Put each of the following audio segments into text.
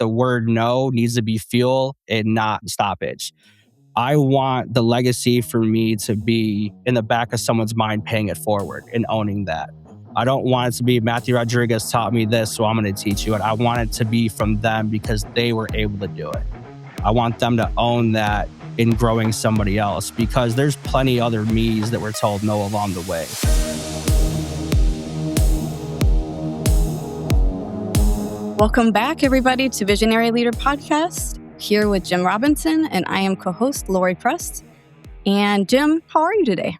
the word no needs to be fuel and not stoppage. I want the legacy for me to be in the back of someone's mind, paying it forward and owning that. I don't want it to be Matthew Rodriguez taught me this, so I'm going to teach you it. I want it to be from them because they were able to do it. I want them to own that in growing somebody else, because there's plenty other me's that were told no along the way. Welcome back, everybody, to Visionary Leader Podcast, here with Jim Robinson, and I am co-host Lori Prust. And Jim, how are you today?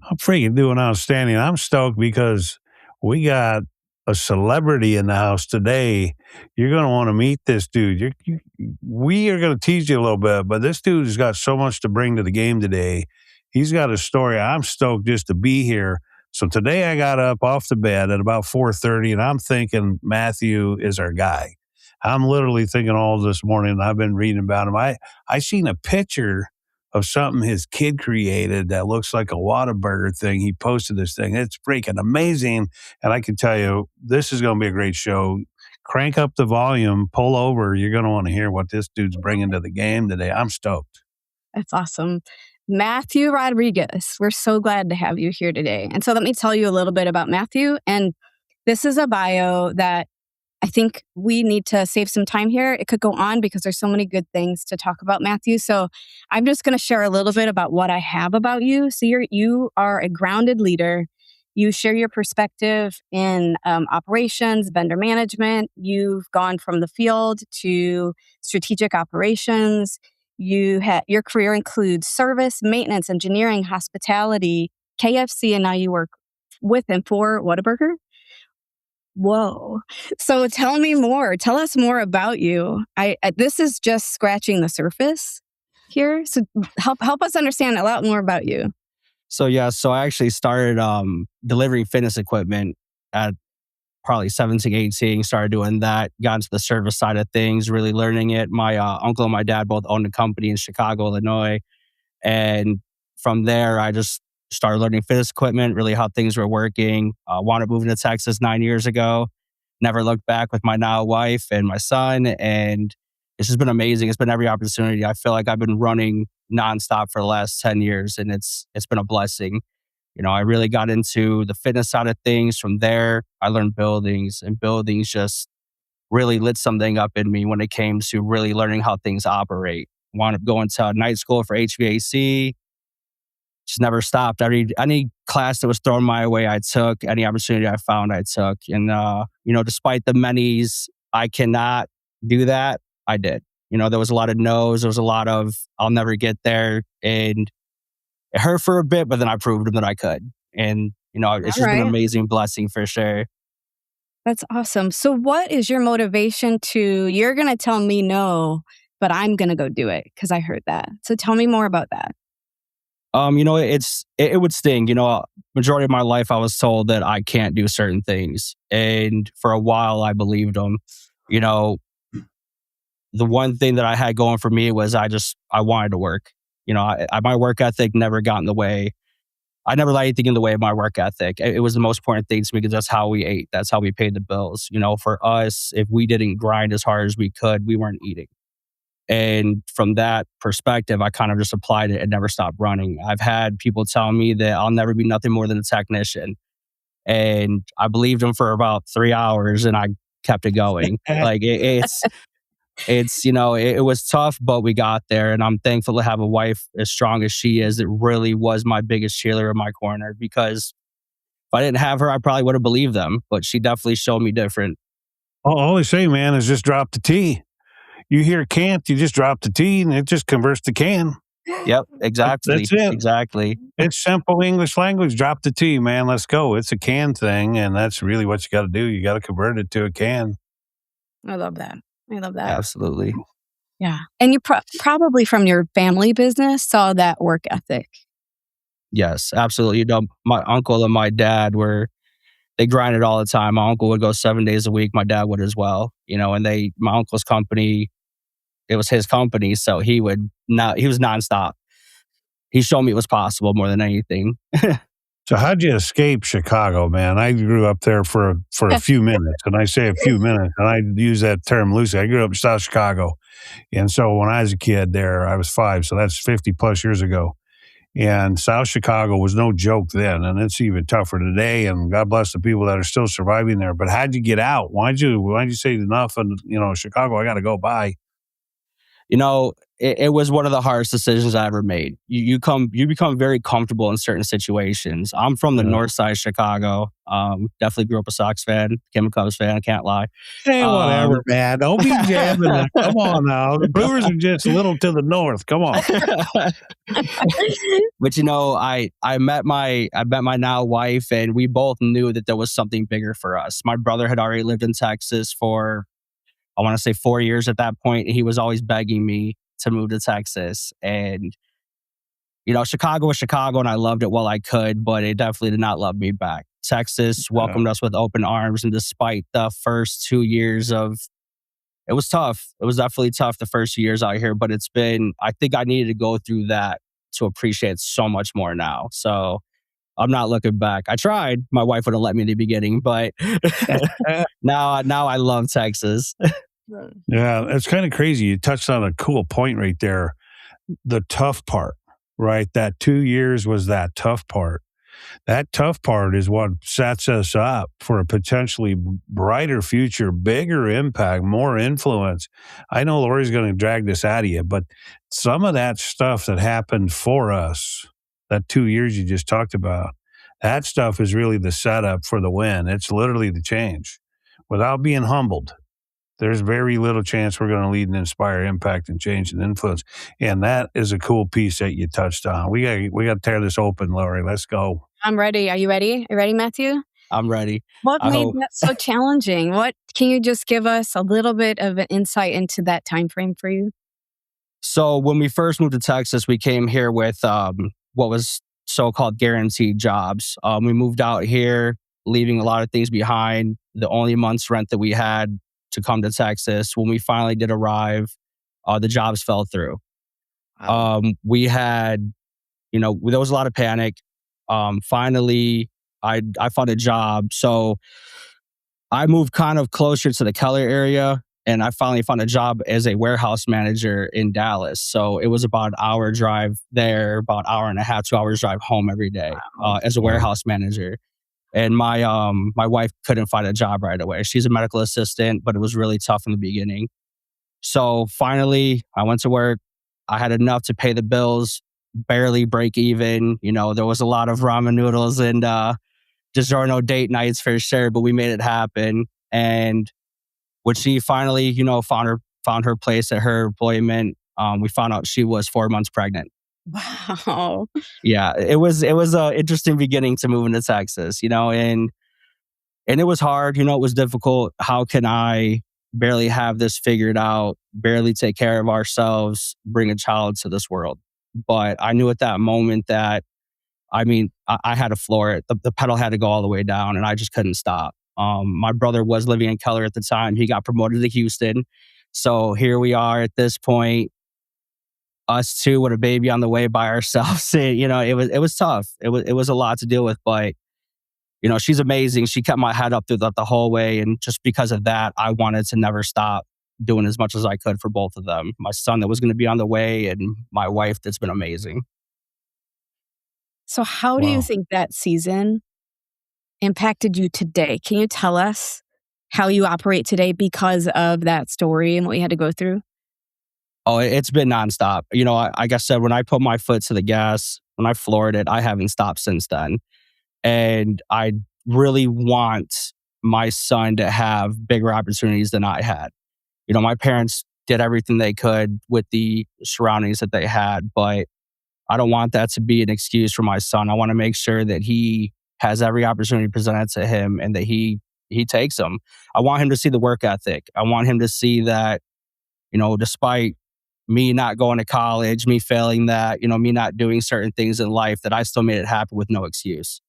I'm freaking doing outstanding. I'm stoked because we got a celebrity in the house today. You're going to want to meet this dude. We are going to tease you a little bit, but this dude has got so much to bring to the game today. He's got a story. I'm stoked just to be here. So today I got up off the bed at about 4:30, and I'm thinking Matthew is our guy. I'm literally thinking all this morning, and I've been reading about him. I seen a picture of something his kid created that looks like a Whataburger thing. He posted this thing. It's freaking amazing. And I can tell you, this is going to be a great show. Crank up the volume, pull over. You're going to want to hear what this dude's bringing to the game today. I'm stoked. That's awesome. Matthew Rodriguez, we're so glad to have you here today. And so let me tell you a little bit about Matthew. And this is a bio that I think we need to save some time here. It could go on because there's so many good things to talk about, Matthew. So I'm just going to share a little bit about what I have about you. So you are a grounded leader. You share your perspective in operations, vendor management. You've gone from the field to strategic operations. Your career includes service, maintenance, engineering, hospitality, KFC, and now you work with and for Whataburger. Whoa. So tell me more. Tell us more about you. This is just scratching the surface here. So help us understand a lot more about you. So I actually started delivering fitness equipment at probably 17, 18, started doing that, got into the service side of things, really learning it. My uncle and my dad both owned a company in Chicago, Illinois. And from there, I just started learning fitness equipment, really how things were working. Wanted to move to Texas 9 years ago. Never looked back with my now wife and my son. And it's just been amazing. It's been every opportunity. I feel like I've been running nonstop for the last 10 years, and it's been a blessing. You know, I really got into the fitness side of things. From there, I learned buildings, and buildings just really lit something up in me when it came to really learning how things operate. Wound up going to night school for HVAC. Just never stopped. Any class that was thrown my way, I took. Any opportunity I found, I took. And, despite the many's, I cannot do that, I did. You know, there was a lot of no's. There was a lot of, I'll never get there. And it hurt for a bit, but then I proved them that I could. And, it's just been an amazing blessing for sure. That's awesome. So what is your motivation you're going to tell me no, but I'm going to go do it because I heard that. So tell me more about that. It would sting. Majority of my life, I was told that I can't do certain things. And for a while, I believed them. The one thing that I had going for me was I wanted to work. My work ethic never got in the way. I never let anything in the way of my work ethic. It was the most important thing to me because that's how we ate. That's how we paid the bills. For us, if we didn't grind as hard as we could, we weren't eating. And from that perspective, I kind of just applied it and never stopped running. I've had people tell me that I'll never be nothing more than a technician. And I believed them for about 3 hours and I kept it going. Like it was tough, but we got there. And I'm thankful to have a wife as strong as she is. It really was my biggest cheerleader in my corner, because if I didn't have her, I probably would have believed them, but she definitely showed me different. All they say, man, is just drop the T. You hear can't, you just drop the T and it just converts to can. Yep, exactly. That's it. Exactly. It's simple English language. Drop the T, man. Let's go. It's a can thing, and that's really what you got to do. You got to convert it to a can. I love that. Absolutely. Yeah. And you probably from your family business saw that work ethic. Yes, absolutely. My uncle and my dad they grinded all the time. My uncle would go 7 days a week. My dad would as well. And my uncle's company, it was his company. So he was nonstop. He showed me it was possible more than anything. So how'd you escape Chicago, man? I grew up there for a few minutes, and I say a few minutes, and I use that term loosely. I grew up in South Chicago, and so when I was a kid there, I was 5, so that's 50 plus years ago. And South Chicago was no joke then, and it's even tougher today. And God bless the people that are still surviving there. But how'd you get out? Why'd you say enough? And Chicago, I got to go by. It was one of the hardest decisions I ever made. You become very comfortable in certain situations. I'm from the north side of Chicago. Definitely grew up a Sox fan, became a Cubs fan. I can't lie. Hey, whatever, man. Don't be jamming that. Come on now. The Brewers are just a little to the north. Come on. But I met my now wife, and we both knew that there was something bigger for us. My brother had already lived in Texas for, I want to say, 4 years at that point. And he was always begging me to move to Texas. And, Chicago was Chicago, and I loved it while I could, but it definitely did not love me back. Texas welcomed us with open arms. And despite the first 2 years it was tough. It was definitely tough the first few years out here, but I think I needed to go through that to appreciate so much more now. So I'm not looking back. I tried. My wife would have let me in the beginning, but now I love Texas. Yeah, it's kind of crazy. You touched on a cool point right there. The tough part, right? That 2 years was that tough part. That tough part is what sets us up for a potentially brighter future, bigger impact, more influence. I know Lori's going to drag this out of you, but some of that stuff that happened for us, that 2 years you just talked about, that stuff is really the setup for the win. It's literally the change. Without being humbled, there's very little chance we're going to lead and inspire impact and change and influence. And that is a cool piece that you touched on. We got to tear this open, Lori. Let's go. I'm ready. Are you ready? Are you ready, Matthew? I'm ready. What made that so challenging? Can you just give us a little bit of an insight into that time frame for you? So when we first moved to Texas, we came here with what was so-called guaranteed jobs. We moved out here, leaving a lot of things behind. The only month's rent that we had to come to Texas. When we finally did arrive, the jobs fell through. Wow. We had, there was a lot of panic. Finally, I found a job. So I moved kind of closer to the Keller area, and I finally found a job as a warehouse manager in Dallas. So it was about an hour drive there, about an hour and a half, 2 hours drive home every day as a warehouse manager. And my wife couldn't find a job right away. She's a medical assistant, but it was really tough in the beginning. So finally, I went to work. I had enough to pay the bills, barely break even. There was a lot of ramen noodles and DiGiorno date nights for sure, but we made it happen. And when she finally, found her place at her employment, we found out she was 4 months pregnant. Wow. Yeah, it was an interesting beginning to moving to Texas, and it was hard, it was difficult. How can I barely have this figured out, barely take care of ourselves, bring a child to this world? But I knew at that moment that, I had to floor it. The pedal had to go all the way down, and I just couldn't stop. My brother was living in Keller at the time. He got promoted to Houston. So here we are at this point, us two with a baby on the way by ourselves. It was tough. It was a lot to deal with, but she's amazing. She kept my head up through the whole way, and just because of that, I wanted to never stop doing as much as I could for both of them. My son that was going to be on the way, and my wife that's been amazing. So how do you think that season impacted you today? Can you tell us how you operate today because of that story and what you had to go through? Oh, it's been nonstop. Like I said, when I put my foot to the gas, when I floored it, I haven't stopped since then. And I really want my son to have bigger opportunities than I had. My parents did everything they could with the surroundings that they had, but I don't want that to be an excuse for my son. I want to make sure that he has every opportunity presented to him and that he takes them. I want him to see the work ethic. I want him to see that, despite me not going to college, me failing that, me not doing certain things in life, that I still made it happen with no excuse.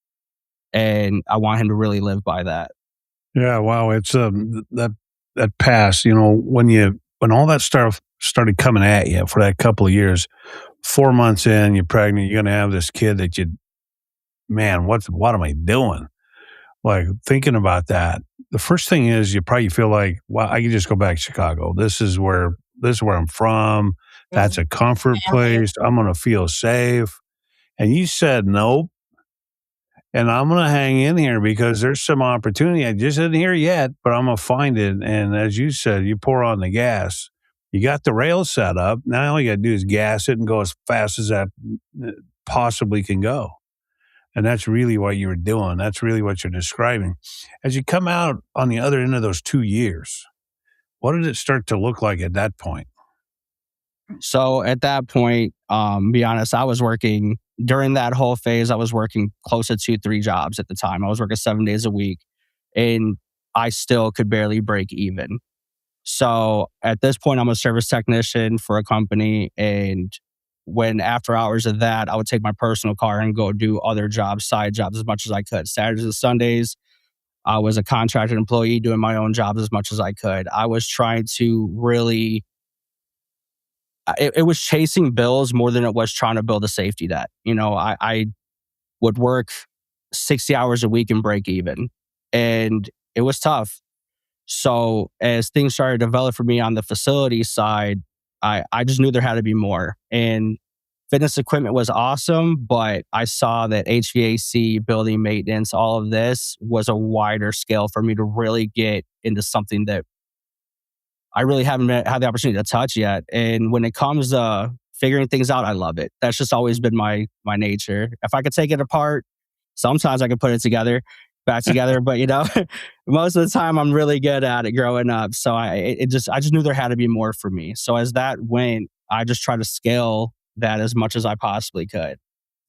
And I want him to really live by that. Yeah, wow. It's that pass, when all that stuff started coming at you for that couple of years, 4 months in, you're pregnant, you're going to have this kid that man, what am I doing? Like thinking about that. The first thing is you probably feel like, well, I can just go back to Chicago. This is where I'm from. That's a comfort Family. place. I'm gonna feel safe. And you said nope. And I'm going to hang in here because there's some opportunity. I just isn't here yet, but I'm going to find it. And as you said, you pour on the gas. You got the rail set up. Now all you got to do is gas it and go as fast as that possibly can go. And that's really what you were doing. That's really what you're describing. As you come out on the other end of those 2 years, what did it start to look like at that point? So at that point, be honest, I was working during that whole phase. I was working close to 2, 3 jobs at the time. I was working 7 days a week, and I still could barely break even. So at this point, I'm a service technician for a company, and when after hours of that, I would take my personal car and go do other jobs, side jobs, as much as I could. Saturdays and Sundays, I was a contracted employee doing my own jobs as much as I could. I was trying to really it was chasing bills more than it was trying to build a safety net. I would work 60 hours a week and break even. And it was tough. So as things started to develop for me on the facility side, I just knew there had to be more. And fitness equipment was awesome, but I saw that HVAC, building maintenance, all of this was a wider scale for me to really get into something that I really haven't had the opportunity to touch yet. And when it comes to figuring things out, I love it. That's just always been my nature. If I could take it apart, sometimes I could put it back together. But most of the time I'm really good at it growing up. So I just knew there had to be more for me. So as that went, I just tried to scale that as much as I possibly could.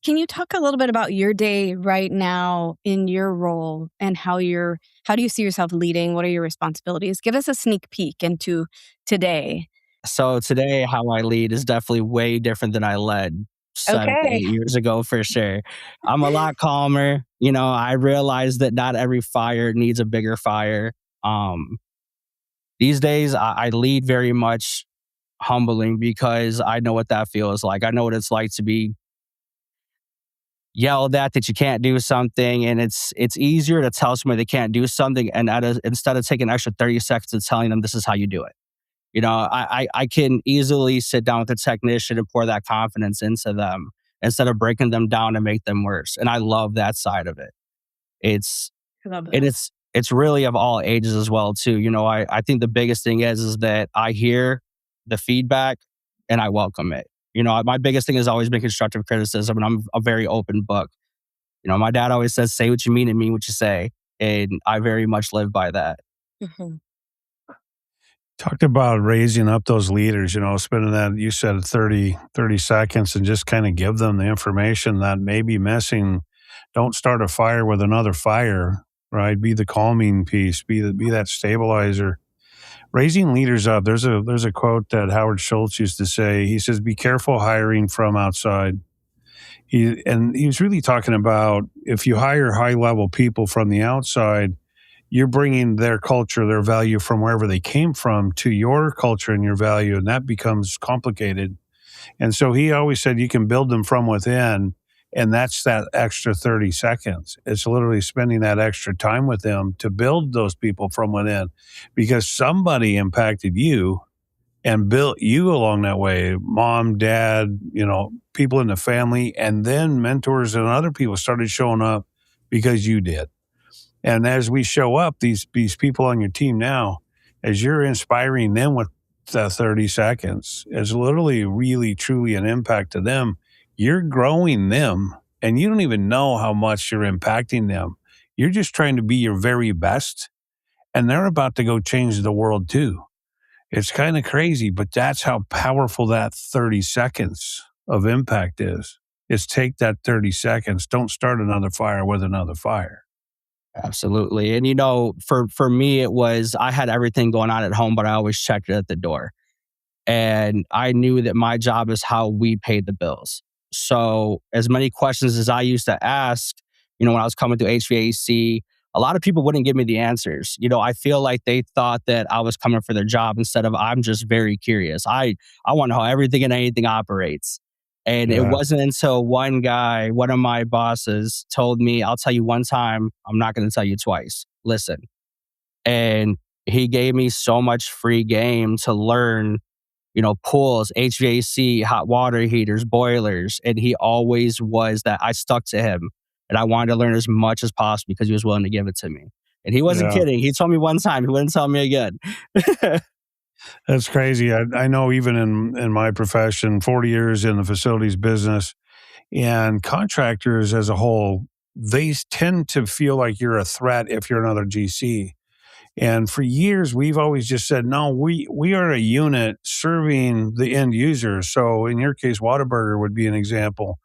Can you talk a little bit about your day right now in your role and how do you see yourself leading? What are your responsibilities? Give us a sneak peek into today. So today, how I lead is definitely way different than I led 7 to 8 Okay. years ago, for sure. I'm a lot calmer. I realize that not every fire needs a bigger fire. These days, I lead very much humbling because I know what that feels like. I know what it's like to be yelled at that you can't do something, and it's easier to tell somebody they can't do something, and instead of taking an extra 30 seconds of telling them this is how you do it. I can easily sit down with a technician and pour that confidence into them instead of breaking them down and make them worse. And I love that side of it. It's I love and that. it's really of all ages as well too. I think the biggest thing is that I hear the feedback and I welcome it. My biggest thing has always been constructive criticism, and I'm a very open book. My dad always says, say what you mean and mean what you say. And I very much live by that. Mhm. Talked about raising up those leaders, spending that, you said 30 seconds and just kind of give them the information that may be missing. Don't start a fire with another fire, right? Be the calming piece, be that stabilizer. Raising leaders up. There's a quote that Howard Schultz used to say. He says, be careful hiring from outside. He was really talking about if you hire high level people from the outside, you're bringing their culture, their value from wherever they came from to your culture and your value, and that becomes complicated. And so he always said you can build them from within, and that's that extra 30 seconds. It's literally spending that extra time with them to build those people from within because somebody impacted you and built you along that way. Mom, dad, people in the family, and then mentors and other people started showing up because you did. And as we show up, these people on your team now, as you're inspiring them with the 30 seconds, is literally really, truly an impact to them. You're growing them, and you don't even know how much you're impacting them. You're just trying to be your very best, and they're about to go change the world too. It's kind of crazy, but that's how powerful that 30 seconds of impact is. Is take that 30 seconds. Don't start another fire with another fire. Absolutely. And for me, it was I had everything going on at home, but I always checked it at the door. And I knew that my job is how we paid the bills. So as many questions as I used to ask, when I was coming through HVAC, a lot of people wouldn't give me the answers. I feel like they thought that I was coming for their job instead of I'm just very curious. I want to know how everything and anything operates. And it Yeah. wasn't until one guy, one of my bosses, told me, I'll tell you one time, I'm not going to tell you twice. Listen. And he gave me so much free game to learn, pools, HVAC, hot water heaters, boilers. And he always was that I stuck to him. And I wanted to learn as much as possible because he was willing to give it to me. And he wasn't Yeah. kidding. He told me one time, he wouldn't tell me again. That's crazy. I know even in my profession, 40 years in the facilities business, and contractors as a whole, they tend to feel like you're a threat if you're another GC. And for years, we've always just said, no, we are a unit serving the end user. So in your case, Whataburger would be an example.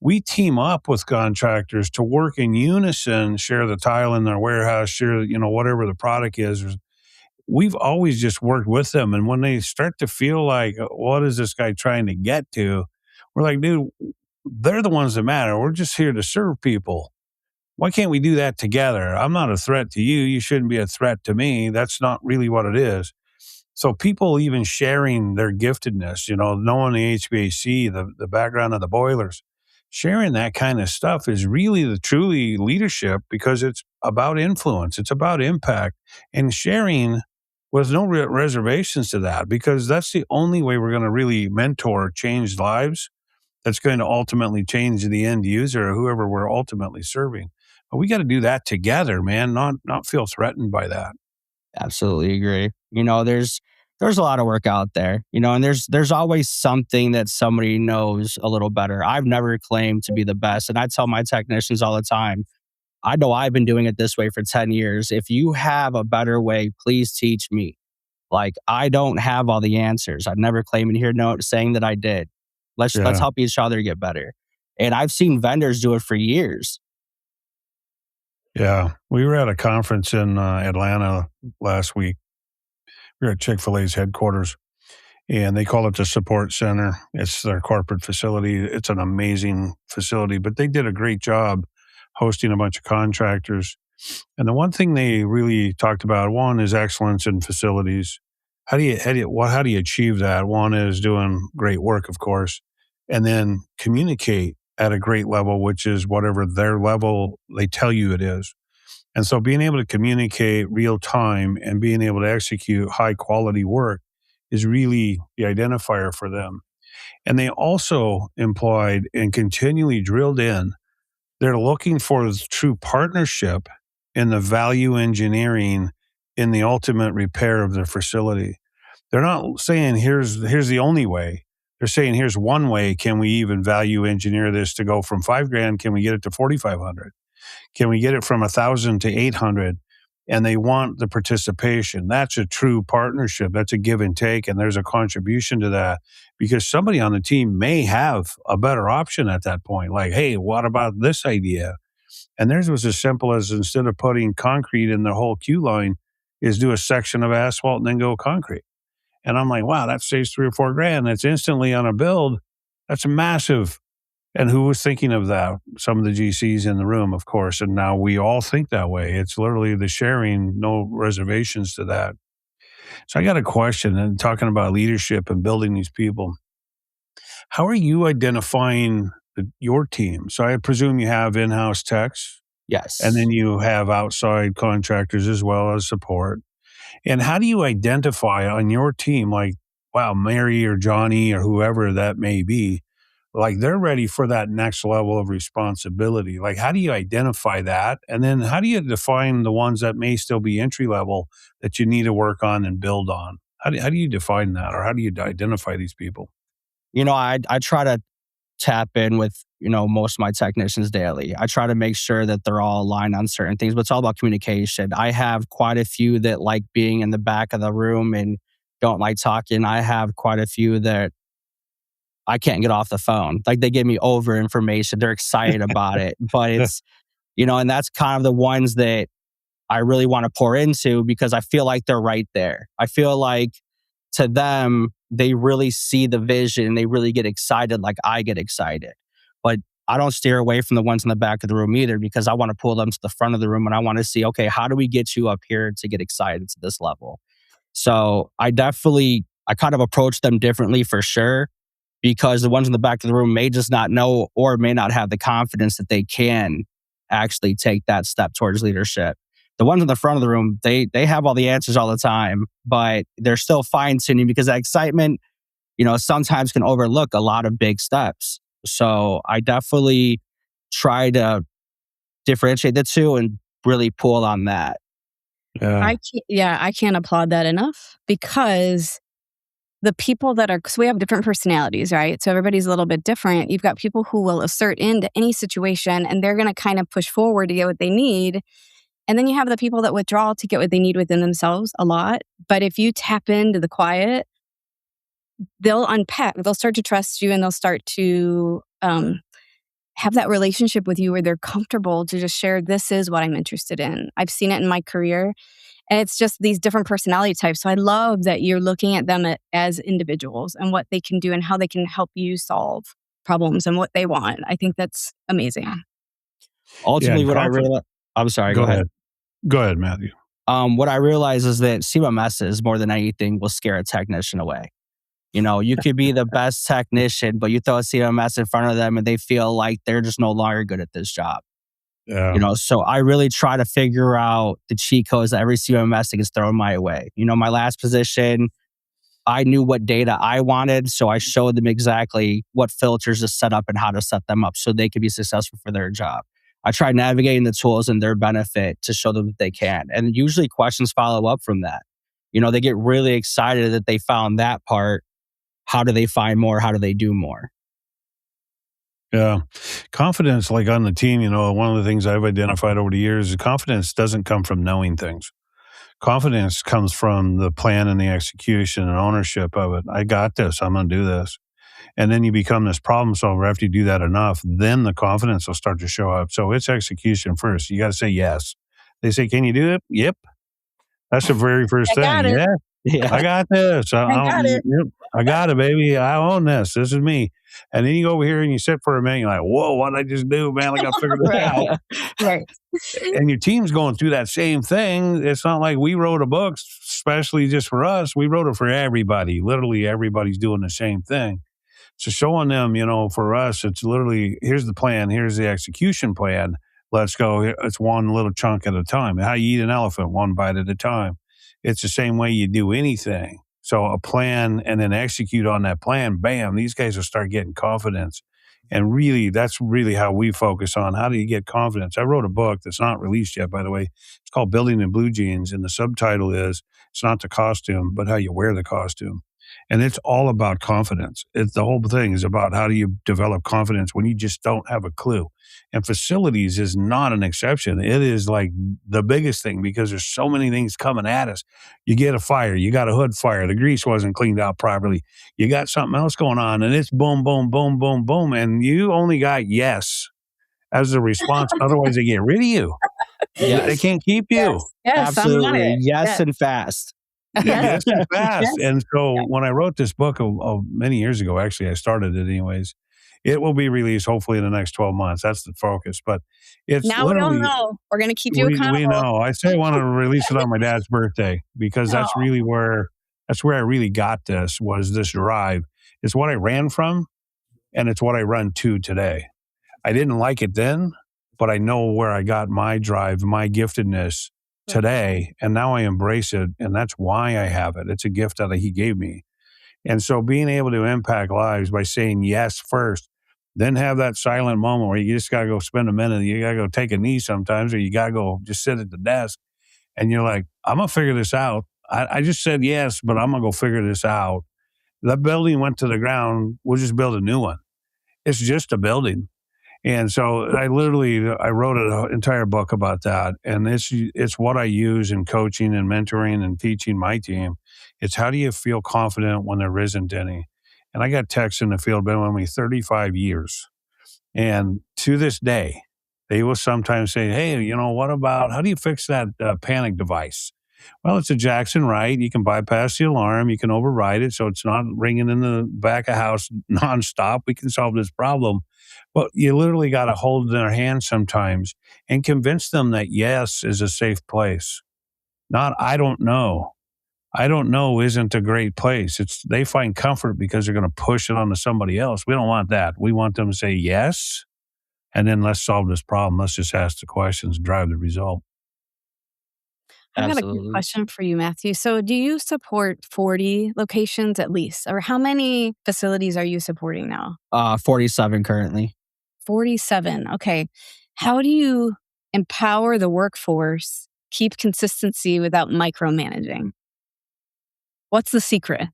We team up with contractors to work in unison, share the tile in their warehouse, share, whatever the product is. We've always just worked with them. And when they start to feel like, what is this guy trying to get to? We're like, dude, they're the ones that matter. We're just here to serve people. Why can't we do that together? I'm not a threat to you. You shouldn't be a threat to me. That's not really what it is. So people even sharing their giftedness, knowing the HVAC, the background of the boilers, sharing that kind of stuff is really the truly leadership because it's about influence. It's about impact and sharing with no reservations to that because that's the only way we're going to really mentor change lives. That's going to ultimately change the end user or whoever we're ultimately serving. But we got to do that together, man, not feel threatened by that. Absolutely agree. There's a lot of work out there, and there's always something that somebody knows a little better. I've never claimed to be the best, and I tell my technicians all the time, I know I've been doing it this way for 10 years. If you have a better way, please teach me. Like I don't have all the answers. I've never claimed in here saying that I did. Let's Yeah. help each other get better. And I've seen vendors do it for years. Yeah. We were at a conference in Atlanta last week. We were at Chick-fil-A's headquarters, and they call it the support center. It's their corporate facility. It's an amazing facility, but they did a great job hosting a bunch of contractors. And the one thing they really talked about, one is excellence in facilities. How do you achieve that? One is doing great work, of course, and then communicate at a great level, which is whatever their level they tell you it is. And so being able to communicate real time and being able to execute high quality work is really the identifier for them. And they also implied and continually drilled in, they're looking for the true partnership in the value engineering in the ultimate repair of their facility. They're not saying here's the only way. They're saying here's one way. Can we even value engineer this to go from $5,000? Can we get it to 4,500? Can we get it from 1,000 to 800? And they want the participation. That's a true partnership. That's a give and take. And there's a contribution to that because somebody on the team may have a better option at that point. Like, hey, what about this idea? And theirs was as simple as instead of putting concrete in the whole queue line, is do a section of asphalt and then go concrete. And I'm like, wow, that saves $3 or $4,000. That's instantly on a build. That's massive. And who was thinking of that? Some of the GCs in the room, of course. And now we all think that way. It's literally the sharing, no reservations to that. So I got a question and talking about leadership and building these people. How are you identifying your team? So I presume you have in-house techs Yes. and then you have outside contractors as well as support. And how do you identify on your team, like, wow, Mary or Johnny or whoever that may be, like they're ready for that next level of responsibility? Like, how do you identify that? And then how do you define the ones that may still be entry level that you need to work on and build on? How do you define that, or how do you identify these people? I try to tap in with, most of my technicians daily. I try to make sure that they're all aligned on certain things, but it's all about communication. I have quite a few that like being in the back of the room and don't like talking. I have quite a few that I can't get off the phone. Like they give me over information. They're excited about it, but it's, and that's kind of the ones that I really want to pour into because I feel like they're right there. I feel like to them, they really see the vision. They really get excited like I get excited. But I don't steer away from the ones in the back of the room either because I want to pull them to the front of the room and I want to see, okay, how do we get you up here to get excited to this level? So I kind of approach them differently for sure because the ones in the back of the room may just not know or may not have the confidence that they can actually take that step towards leadership. The ones in the front of the room, they have all the answers all the time, but they're still fine tuning because that excitement, sometimes can overlook a lot of big steps. So I definitely try to differentiate the two and really pull on that. I can't applaud that enough, because the people that are, so we have different personalities, right? So everybody's a little bit different. You've got people who will assert into any situation and they're going to kind of push forward to get what they need. And then you have the people that withdraw to get what they need within themselves a lot. But if you tap into the quiet, they'll unpack, they'll start to trust you, and they'll start to have that relationship with you where they're comfortable to just share, this is what I'm interested in. I've seen it in my career. And it's just these different personality types. So I love that you're looking at them as individuals and what they can do and how they can help you solve problems and what they want. I think that's amazing. Ultimately, what I realize... I'm sorry, go ahead. Go ahead, Matthew. What I realize is that CMMSs, more than anything, will scare a technician away. You could be the best technician, but you throw a CMMS in front of them and they feel like they're just no longer good at this job. Yeah. So I really try to figure out the cheat codes that every CMMS that gets thrown my way. My last position, I knew what data I wanted, so I showed them exactly what filters to set up and how to set them up so they could be successful for their job. I try navigating the tools in their benefit to show them that they can. And usually questions follow up from that. They get really excited that they found that part. How do they find more? How do they do more? Yeah. Confidence, like on the team, one of the things I've identified over the years is confidence doesn't come from knowing things. Confidence comes from the plan and the execution and ownership of it. I got this. I'm going to do this. And then you become this problem solver. After you do that enough, then the confidence will start to show up. So it's execution first. You got to say yes. They say, can you do it? Yep. That's the very first thing. Yeah. I got this. I got it. Yep. I got it, baby. I own this. This is me. And then you go over here and you sit for a minute. You're like, whoa, what did I just do, man? I got to figure this out. Right. And your team's going through that same thing. It's not like we wrote a book especially just for us. We wrote it for everybody. Literally everybody's doing the same thing. So showing them, for us, it's literally, here's the plan. Here's the execution plan. Let's go. It's one little chunk at a time. How you eat an elephant, one bite at a time. It's the same way you do anything. So a plan and then execute on that plan, bam, these guys will start getting confidence. And really, that's really how we focus on how do you get confidence. I wrote a book that's not released yet, by the way. It's called Building in Blue Jeans. And the subtitle is, it's not the costume, but how you wear the costume. And it's all about confidence. The whole thing is about how do you develop confidence when you just don't have a clue. And facilities is not an exception. It is like the biggest thing because there's so many things coming at us. You get a fire, you got a hood fire, the grease wasn't cleaned out properly. You got something else going on and it's boom, boom, boom, boom, boom. And you only got yes as a response. Otherwise they get rid of you. Yes. They can't keep you. Yes, absolutely. Yes, and fast. Yes, and fast. Yes. And so when I wrote this book many years ago, actually, I started it anyways. It will be released hopefully in the next 12 months. That's the focus. But it's now we don't know. We're going to keep you accountable. We know. I say I want to release it on my dad's birthday because that's really where I really got this was this drive. It's what I ran from and it's what I run to today. I didn't like it then, but I know where I got my drive, my giftedness today. And now I embrace it. And that's why I have it. It's a gift that he gave me. And so being able to impact lives by saying yes first, then have that silent moment where you just got to go spend a minute. You got to go take a knee sometimes, or you got to go just sit at the desk. And you're like, I'm going to figure this out. I just said yes, but I'm going to go figure this out. That building went to the ground. We'll just build a new one. It's just a building. And so I wrote an entire book about that. And it's what I use in coaching and mentoring and teaching my team. It's how do you feel confident when there isn't any? And I got techs in the field, been with me 35 years. And to this day, they will sometimes say, hey, how do you fix that panic device? Well, it's a Jackson, right? You can bypass the alarm. You can override it so it's not ringing in the back of house nonstop. We can solve this problem. But you literally got to hold their hand sometimes and convince them that yes is a safe place. Not, I don't know. I don't know isn't a great place. They find comfort because they're going to push it onto somebody else. We don't want that. We want them to say yes, and then let's solve this problem. Let's just ask the questions, drive the result. I've got a quick Absolutely. question for you, Matthew. So, do you support 40 locations at least? Or how many facilities are you supporting now? 47 currently. 47. Okay. How do you empower the workforce, keep consistency without micromanaging? What's the secret?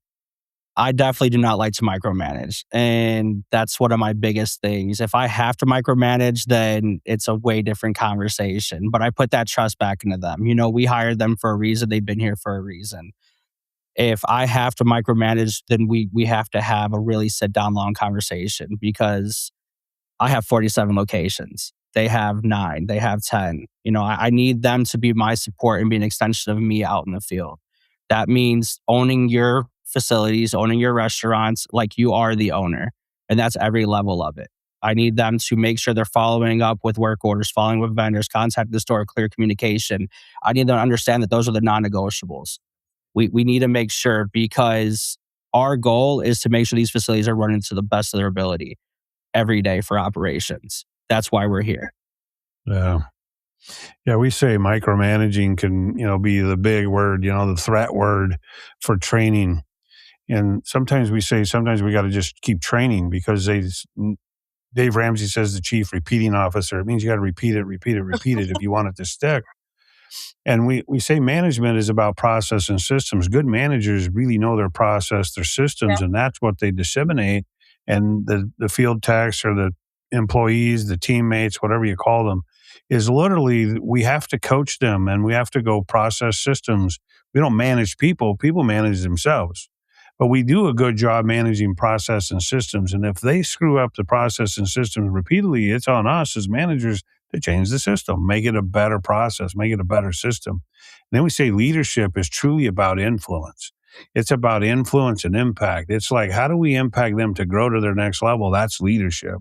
I definitely do not like to micromanage. And that's one of my biggest things. If I have to micromanage, then it's a way different conversation. But I put that trust back into them. You know, we hired them for a reason. They've been here for a reason. If I have to micromanage, then we have to have a really sit down long conversation, because I have 47 locations. They have 9, they have 10. You know, I need them to be my support and be an extension of me out in the field. That means owning your facilities, owning your restaurants like you are the owner. And that's every level of it. I need them to make sure they're following up with work orders, following with vendors, contact the store, clear communication. I need them to understand that those are the non-negotiables. We need to make sure, because our goal is to make sure these facilities are running to the best of their ability every day for operations. That's why we're here. Yeah. Yeah, we say micromanaging can, be the big word, the threat word for training. And sometimes we got to just keep training, because Dave Ramsey says the chief repeating officer. It means you got to repeat it if you want it to stick. And we say management is about process and systems. Good managers really know their process, their systems, and that's what they disseminate. And the field techs or the employees, the teammates, whatever you call them, is literally we have to coach them and we have to go process systems. We don't manage people. People manage themselves. But we do a good job managing process and systems. And if they screw up the process and systems repeatedly, it's on us as managers to change the system, make it a better process, make it a better system. And then we say leadership is truly about influence. It's about influence and impact. It's like, how do we impact them to grow to their next level? That's leadership.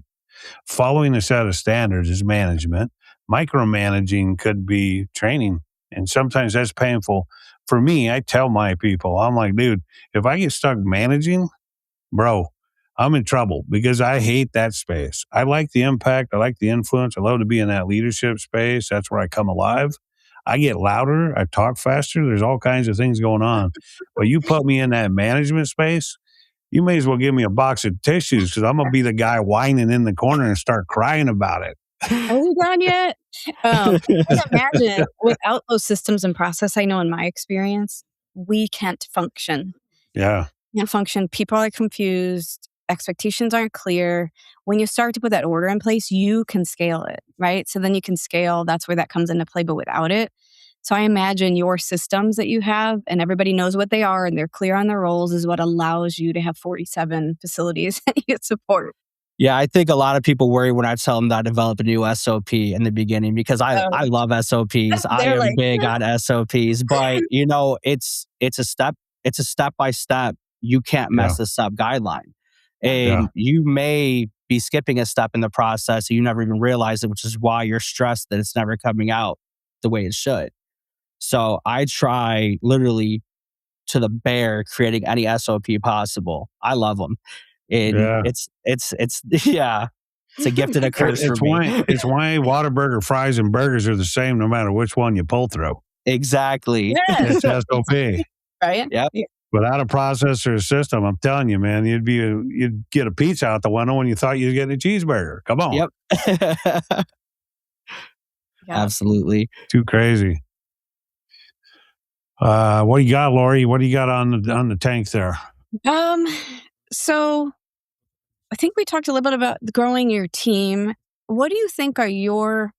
Following a set of standards is management. Micromanaging could be training. And sometimes that's painful. For me, I tell my people, I'm like, dude, if I get stuck managing, bro, I'm in trouble, because I hate that space. I like the impact. I like the influence. I love to be in that leadership space. That's where I come alive. I get louder. I talk faster. There's all kinds of things going on. But you put me in that management space, you may as well give me a box of tissues, because I'm going to be the guy whining in the corner and start crying about it. Are we done yet? I can imagine without those systems and process, I know in my experience, we can't function. Yeah. Can't function. People are confused. Expectations aren't clear. When you start to put that order in place, you can scale it, right? So then you can scale. That's where that comes into play. But without it, so I imagine your systems that you have and everybody knows what they are and they're clear on their roles is what allows you to have 47 facilities that you get support. Yeah, I think a lot of people worry when I tell them that I develop a new SOP in the beginning, because I love SOPs. I am like, big on SOPs, but it's a step by step. You can't mess this up guideline. And you may be skipping a step in the process and you never even realize it, which is why you're stressed that it's never coming out the way it should. So I try literally to the bare creating any SOP possible. I love them. And it's yeah, it's a gift and a curse for me. It's why Whataburger fries and burgers are the same no matter which one you pull through. Exactly. Yes. It's SOP. Right? Yep. Without a process or a system, I'm telling you, man, you'd get a pizza out the window when you thought you were getting a cheeseburger. Come on. Yep. Absolutely. Too crazy. What do you got, Lori? What do you got on the tank there? So I think we talked a little bit about growing your team. What do you think are your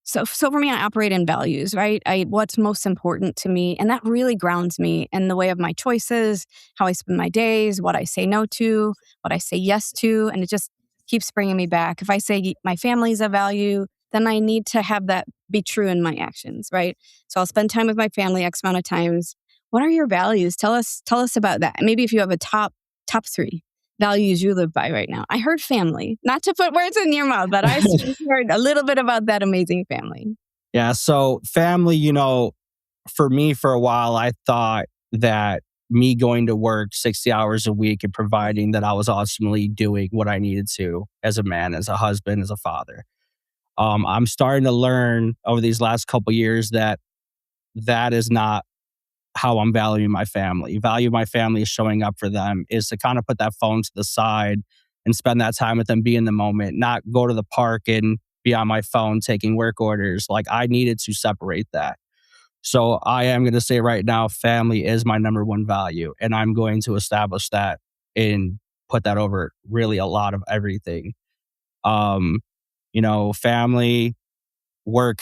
so for me, I operate in values, right? What's most important to me, and that really grounds me in the way of my choices, how I spend my days, what I say no to, what I say yes to, and it just keeps bringing me back. If I say my family's a value, then I need to have that be true in my actions, right? So I'll spend time with my family X amount of times. What are your values? Tell us about that. Maybe if you have a top 3 values you live by right now. I heard family, not to put words in your mouth, but I heard a little bit about that amazing family. Yeah. So family, for me for a while, I thought that me going to work 60 hours a week and providing, that I was ultimately doing what I needed to as a man, as a husband, as a father. I'm starting to learn over these last couple years that that is not how I'm valuing my family. Value my family is showing up for them, is to kind of put that phone to the side and spend that time with them, be in the moment, not go to the park and be on my phone taking work orders. Like, I needed to separate that. So I am going to say right now, family is my number one value, and I'm going to establish that and put that over really a lot of everything. Um, family, work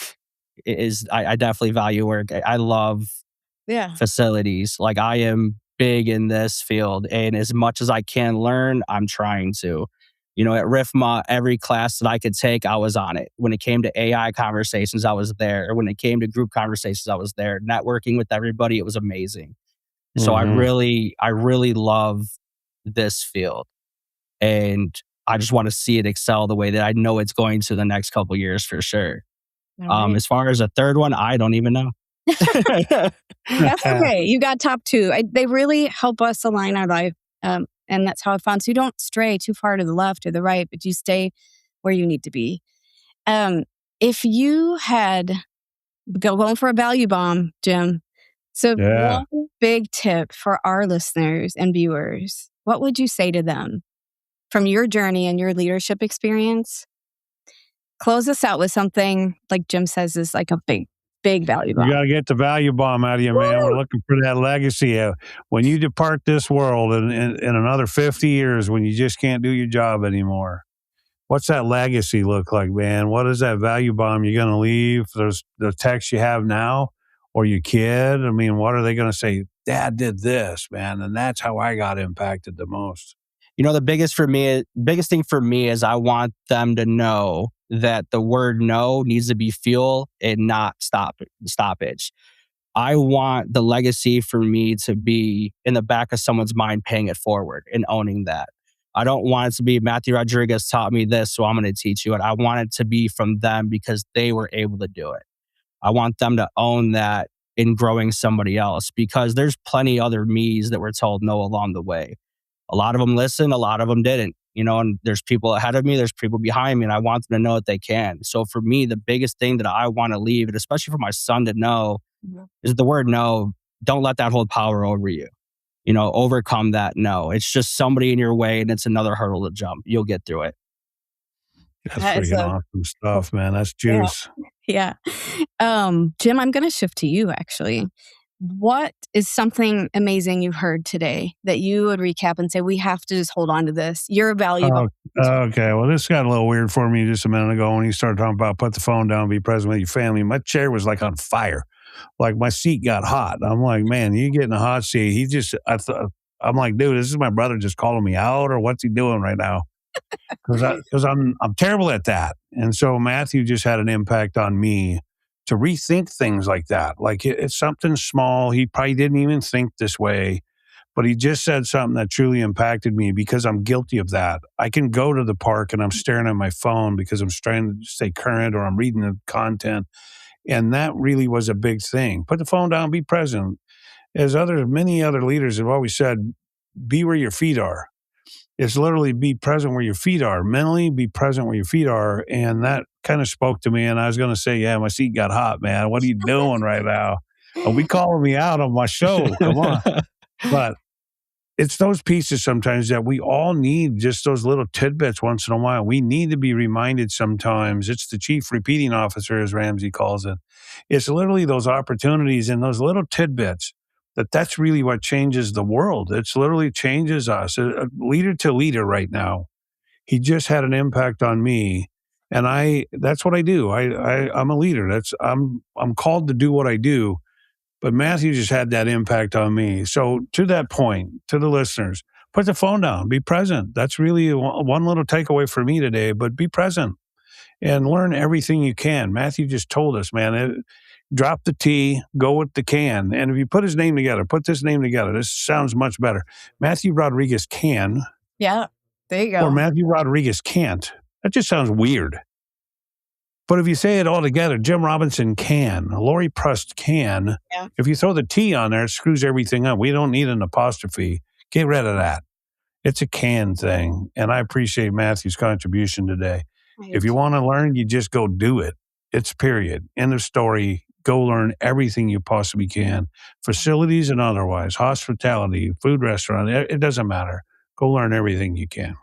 is, I definitely value work. I love Yeah. facilities. Like, I am big in this field, and as much as I can learn, I'm trying to. At RIFMA, every class that I could take, I was on it. When it came to AI conversations, I was there. When it came to group conversations, I was there. Networking with everybody, it was amazing. So I really love this field, and I just want to see it excel the way that I know it's going to the next couple years for sure. Right. As far as a third one, I don't even know. That's okay. You got top two. They really help us align our life. And that's how I found. So you don't stray too far to the left or the right, but you stay where you need to be. If you had going for a value bomb, Jim. So one big tip for our listeners and viewers, what would you say to them from your journey and your leadership experience? Close us out with something like Jim says is like a big value bomb. You got to get the value bomb out of you, man. We're looking for that legacy. When you depart this world in another 50 years, when you just can't do your job anymore, what's that legacy look like, man? What is that value bomb you're going to leave? There's the text you have now or your kid. I mean, what are they going to say? Dad did this, man. And that's how I got impacted the most. The biggest thing for me is I want them to know that the word no needs to be fuel and not stoppage. I want the legacy for me to be in the back of someone's mind, paying it forward and owning that. I don't want it to be Matthew Rodriguez taught me this, so I'm going to teach you it. I want it to be from them because they were able to do it. I want them to own that in growing somebody else, because there's plenty other me's that were told no along the way. A lot of them listened, a lot of them didn't, and there's people ahead of me, there's people behind me, and I want them to know that they can. So for me, the biggest thing that I want to leave, and especially for my son to know, is the word no. Don't let that hold power over you. Overcome that no. It's just somebody in your way, and it's another hurdle to jump. You'll get through it. That's freaking awesome stuff, man. That's juice. Yeah. Jim, I'm going to shift to you, actually. What is something amazing you've heard today that you would recap and say, we have to just hold on to this? Your value. Okay. Well, this got a little weird for me just a minute ago when you started talking about put the phone down, be present with your family. My chair was like on fire. Like my seat got hot. I'm like, man, you get in a hot seat. I'm like, dude, this is my brother just calling me out, or what's he doing right now? Because I'm terrible at that. And so Matthew just had an impact on me to rethink things like that. Like it's something small. He probably didn't even think this way, but he just said something that truly impacted me because I'm guilty of that. I can go to the park and I'm staring at my phone because I'm trying to stay current, or I'm reading the content. And that really was a big thing. Put the phone down, be present. As many other leaders have always said, be where your feet are. It's literally be present where your feet are. Mentally, be present where your feet are. And that kind of spoke to me. And I was going to say, yeah, my seat got hot, man. What are you doing right now? Are we calling me out on my show? Come on. But it's those pieces sometimes that we all need, just those little tidbits once in a while. We need to be reminded sometimes. It's the chief repeating officer, as Ramsey calls it. It's literally those opportunities and those little tidbits that's really what changes the world. It's literally changes us. A leader to leader right now. He just had an impact on me. And that's what I do. I'm a leader. I'm called to do what I do. But Matthew just had that impact on me. So to that point, to the listeners, put the phone down, be present. That's really one little takeaway for me today, but be present and learn everything you can. Matthew just told us, man, drop the T, go with the can. And if you put this name together, this sounds much better. Matthew Rodriguez can. Yeah, there you go. Or Matthew Rodriguez can't. That just sounds weird. But if you say it all together, Jim Robinson can, Lori Prust can. Yeah. If you throw the T on there, it screws everything up. We don't need an apostrophe. Get rid of that. It's a can thing. And I appreciate Matthew's contribution today. If you want to learn, you just go do it. It's period. End of story. Go learn everything you possibly can. Facilities and otherwise, hospitality, food restaurant, it doesn't matter. Go learn everything you can.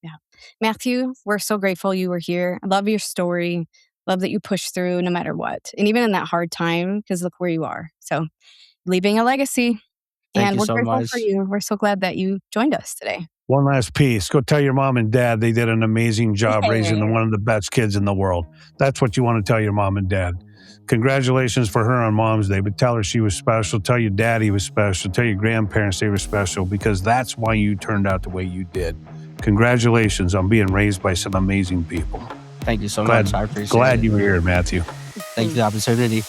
Yeah. Matthew, we're so grateful you were here. I love your story. Love that you pushed through no matter what. And even in that hard time, because look where you are. So leaving a legacy. Thank you we're so grateful much. for you. We're so glad that you joined us today. One last piece. Go tell your mom and dad they did an amazing job raising one of the best kids in the world. That's what you want to tell your mom and dad. Congratulations for her on Mom's Day, but tell her she was special. Tell your dad he was special. Tell your grandparents they were special, because that's why you turned out the way you did. Congratulations on being raised by some amazing people. Thank you so much. I appreciate it. Glad you were here, Matthew. Thank you for the opportunity.